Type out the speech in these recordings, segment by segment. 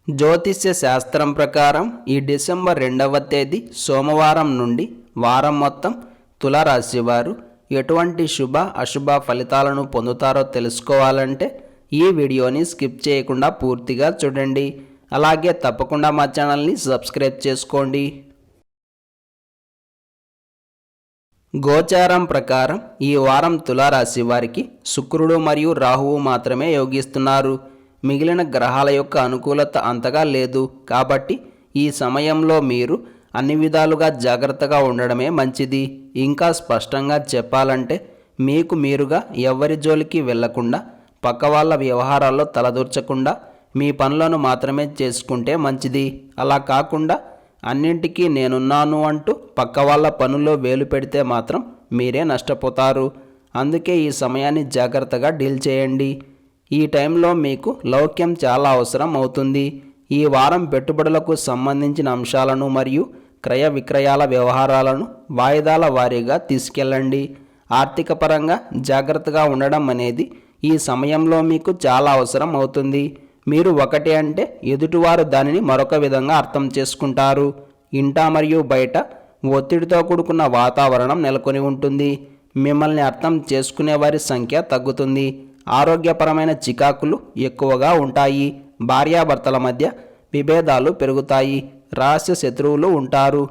జ్యోతిష్య శాస్త్రం ప్రకారం ఈ డిసెంబర్ 2వ తేదీ సోమవారం నుండి వారం మొత్తం తులారాశి వారు ఎటువంటి శుభ అశుభ ఫలితాలను పొందుతారో తెలుసుకోవాలంటే ఈ వీడియోని స్కిప్ చేయకుండా పూర్తిగా చూడండి. అలాగే తప్పకుండా మా ఛానల్ని సబ్స్క్రైబ్ చేసుకోండి. గోచారం ప్రకారం ఈ వారం తులారాశి వారికి శుక్రుడు మరియు రాహువు మాత్రమే యోగిస్తున్నారు. మిగిలిన గ్రహాల యొక్క అనుకూలత అంతగా లేదు. కాబట్టి ఈ సమయంలో మీరు అన్ని విధాలుగా జాగ్రత్తగా ఉండడమే మంచిది. ఇంకా స్పష్టంగా చెప్పాలంటే మీకు మీరుగా ఎవరి జోలికి వెళ్లకుండా, పక్క వాళ్ళ వ్యవహారాల్లో తలదూర్చకుండా మీ పనులను మాత్రమే చేసుకుంటే మంచిది. అలా కాకుండా అన్నింటికీ నేనున్నాను అంటూ పక్క వాళ్ళ పనుల్లో వేలు పెడితే మాత్రం మీరే నష్టపోతారు. అందుకే ఈ సమయాన్ని జాగ్రత్తగా డీల్ చేయండి. ఈ టైంలో మీకు లౌక్యం చాలా అవసరం అవుతుంది. ఈ వారం పెట్టుబడులకు సంబంధించిన అంశాలను మరియు క్రయ విక్రయాల వ్యవహారాలను వాయిదాల వారీగా తీసుకెళ్ళండి. ఆర్థిక పరంగా జాగ్రత్తగా ఉండడం అనేది ఈ సమయంలో మీకు చాలా అవసరం అవుతుంది. మీరు ఒకటి అంటే ఎదుటివారు దానిని మరొక విధంగా అర్థం చేసుకుంటారు. ఇంట మరియు బయట ఒత్తిడితో కూడుకున్న వాతావరణం నెలకొని ఉంటుంది. మిమ్మల్ని అర్థం చేసుకునే వారి సంఖ్య తగ్గుతుంది. ఆరోగ్యపరమైన చికాకులు ఎక్కువగా ఉంటాయి. భార్యాభర్తల మధ్య విభేదాలు పెరుగుతాయి. రహస్య శత్రువులు ఉంటారు.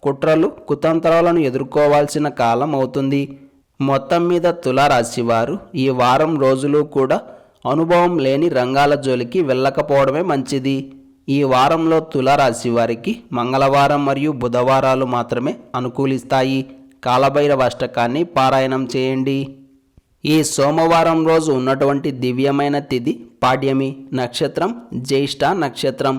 కుట్రలు కుతంత్రాలను ఎదుర్కోవాల్సిన కాలం అవుతుంది. మొత్తం మీద తులారాశి వారు ఈ వారం రోజులు కూడా అనుభవం లేని రంగాల జోలికి వెళ్ళకపోవడమే మంచిది. ఈ వారంలో తులారాశి వారికి మంగళవారం మరియు బుధవారాలు మాత్రమే అనుకూలిస్తాయి. కాలభైరవ అష్టకాన్ని పారాయణం చేయండి. ఈ సోమవారం రోజు ఉన్నటువంటి దివ్యమైన తిథి పాడ్యమి, నక్షత్రం జ్యేష్ఠ నక్షత్రం.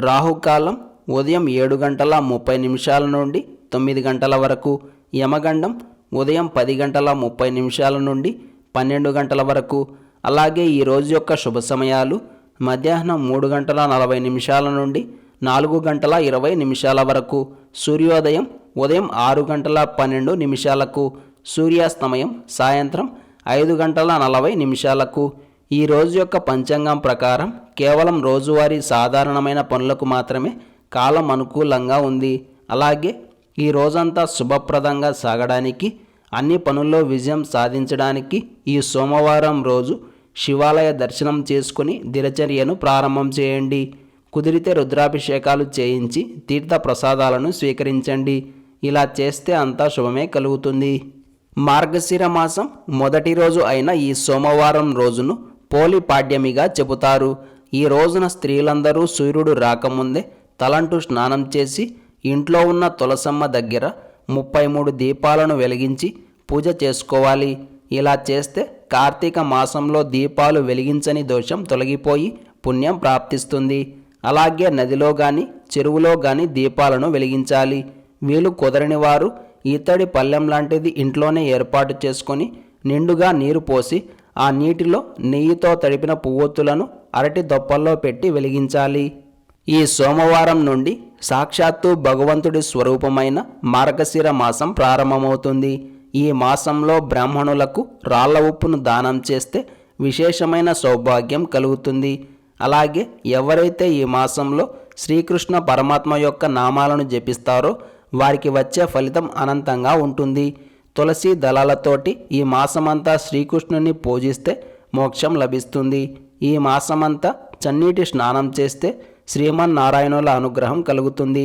రాహుకాలం ఉదయం 7:30 నుండి 9 గంటల వరకు. యమగండం ఉదయం 10:30 నుండి 12 గంటల వరకు. అలాగే ఈ రోజు యొక్క శుభ సమయాలు మధ్యాహ్నం 3:40 నుండి 4:20 వరకు. సూర్యోదయం ఉదయం 6:12 సూర్యాస్తమయం సాయంత్రం 5:40. ఈ రోజు యొక్క పంచాంగం ప్రకారం కేవలం రోజువారీ సాధారణమైన పనులకు మాత్రమే కాలం అనుకూలంగా ఉంది. అలాగే ఈ రోజంతా శుభప్రదంగా సాగడానికి, అన్ని పనుల్లో విజయం సాధించడానికి ఈ సోమవారం రోజు శివాలయ దర్శనం చేసుకుని దినచర్యను ప్రారంభం చేయండి. కుదిరితే రుద్రాభిషేకాలు చేయించి తీర్థ ప్రసాదాలను స్వీకరించండి. ఇలా చేస్తే అంతా శుభమే కలుగుతుంది. మార్గశిర మాసం మొదటి రోజు అయిన ఈ సోమవారం రోజును పోలి పాడ్యమిగా చెబుతారు. ఈ రోజున స్త్రీలందరూ సూర్యుడు రాకముందే తలంటూ స్నానం చేసి ఇంట్లో ఉన్న తులసమ్మ దగ్గర 33 దీపాలను వెలిగించి పూజ చేసుకోవాలి. ఇలా చేస్తే కార్తీక మాసంలో దీపాలు వెలిగించని దోషం తొలగిపోయి పుణ్యం ప్రాప్తిస్తుంది. అలాగే నదిలో కానీ చెరువులో కానీ దీపాలను వెలిగించాలి. వీలు కుదరని వారు ఇత్తడి పళ్ళెం లాంటిది ఇంట్లోనే ఏర్పాటు చేసుకొని నిండుగా నీరు పోసి ఆ నీటిలో నెయ్యితో తడిపిన పువ్వొత్తులను అరటి దొప్పల్లో పెట్టి వెలిగించాలి. ఈ సోమవారం నుండి సాక్షాత్తు భగవంతుడి స్వరూపమైన మార్గశిర మాసం ప్రారంభమవుతుంది. ఈ మాసంలో బ్రాహ్మణులకు రాళ్ల ఉప్పును దానం చేస్తే విశేషమైన సౌభాగ్యం కలుగుతుంది. అలాగే ఎవరైతే ఈ మాసంలో శ్రీకృష్ణ పరమాత్మ యొక్క నామాలను జపిస్తారో వారికి వచ్చే ఫలితం అనంతంగా ఉంటుంది. తులసి దళాలతోటి ఈ మాసమంతా శ్రీకృష్ణుని పూజిస్తే మోక్షం లభిస్తుంది. ఈ మాసమంతా చన్నీటి స్నానం చేస్తే శ్రీమన్నారాయణుల అనుగ్రహం కలుగుతుంది.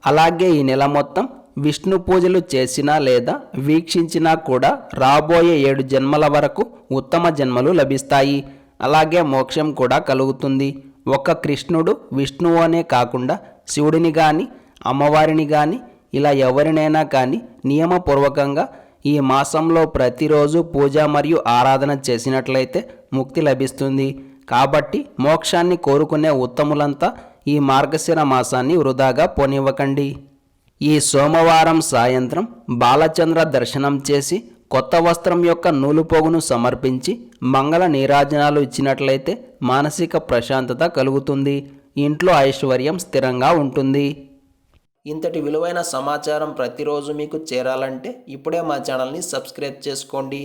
అలాగే ఈ నెల మొత్తం విష్ణు పూజలు చేసినా లేదా వీక్షించినా కూడా రాబోయే 7 జన్మల వరకు ఉత్తమ జన్మలు లభిస్తాయి. అలాగే మోక్షం కూడా కలుగుతుంది. ఒక్క కృష్ణుడు విష్ణువు అనే కాకుండా శివుడిని కానీ అమ్మవారిని కానీ ఇలా ఎవరినైనా కానీ నియమపూర్వకంగా ఈ మాసంలో ప్రతిరోజు పూజ మరియు ఆరాధన చేసినట్లయితే ముక్తి లభిస్తుంది. కాబట్టి మోక్షాన్ని కోరుకునే ఉత్తములంతా ఈ మార్గశిర మాసాన్ని వృధాగా పోనివ్వకండి. ఈ సోమవారం సాయంత్రం బాలచంద్ర దర్శనం చేసి కొత్త వస్త్రం యొక్క నూలుపోగును సమర్పించి మంగళ నీరాజనాలు ఇచ్చినట్లయితే మానసిక ప్రశాంతత కలుగుతుంది. ఇంట్లో ఐశ్వర్యం స్థిరంగా ఉంటుంది. ఇంతటి విలువైన సమాచారం ప్రతిరోజు మీకు చేరాలంటే ఇప్పుడే మా ఛానల్ని సబ్స్క్రైబ్ చేసుకోండి.